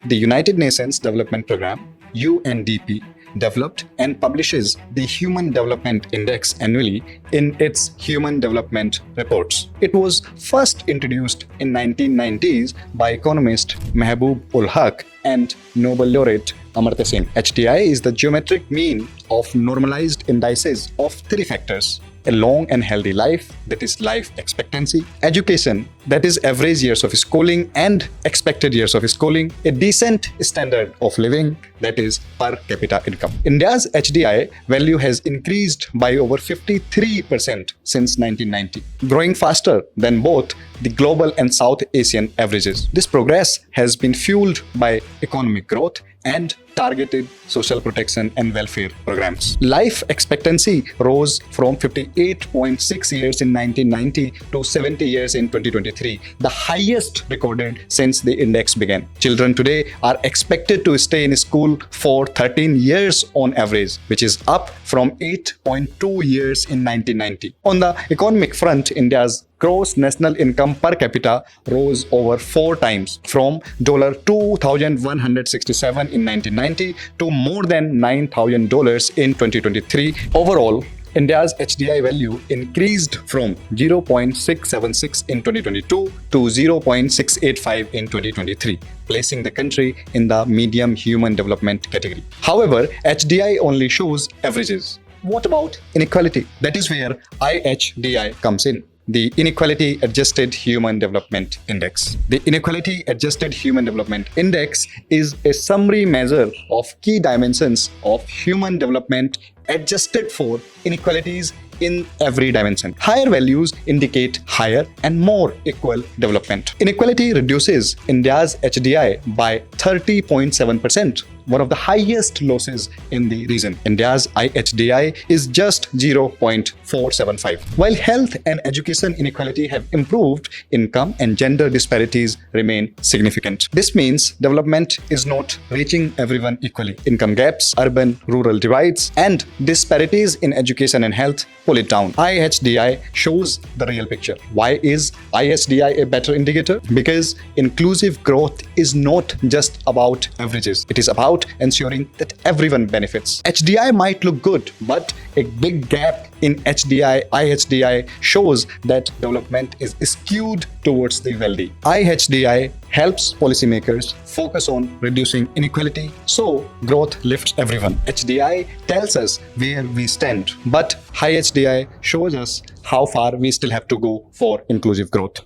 The United Nations Development Programme, UNDP, developed and publishes the Human Development Index annually in its Human Development Reports. It was first introduced in 1990s by economist Mehboob ul Haq and Nobel laureate Amartya Sen. HDI is the geometric mean of normalized indices of three factors: a long and healthy life, that is life expectancy; education, that is average years of schooling and expected years of schooling; a decent standard of living, that is per capita income. India's HDI value has increased by over 53% since 1990, growing faster than both the global and South Asian averages. This progress has been fueled by economic growth and targeted social protection and welfare programs. Life expectancy rose from 58.6 years in 1990 to 70 years in 2023, the highest recorded since the index began. Children today are expected to stay in school for 13 years on average, which is up from 8.2 years in 1990. On the economic front, India's gross national income per capita rose over 4 times, from $2,167 in 1990 to more than $9,000 in 2023. Overall, India's HDI value increased from 0.676 in 2022 to 0.685 in 2023, placing the country in the medium human development category. However, HDI only shows averages. What about inequality? That is where IHDI comes in. The Inequality Adjusted Human Development Index. The Inequality Adjusted Human Development Index is a summary measure of key dimensions of human development adjusted for inequalities in every dimension. Higher values indicate higher and more equal development. Inequality reduces India's HDI by 30.7%, one of the highest losses in the region. India's IHDI is just 0.475. While health and education inequality have improved, income and gender disparities remain significant. This means development is not reaching everyone equally. Income gaps, urban-rural divides, and disparities in education and health pull it down. IHDI shows the real picture. Why is IHDI a better indicator? Because inclusive growth is not just about averages. It is about ensuring that everyone benefits. HDI might look good, but a big gap in IHDI shows that development is skewed towards the wealthy. IHDI helps policymakers focus on reducing inequality, so growth lifts everyone. HDI tells us where we stand, but high HDI shows us how far we still have to go for inclusive growth.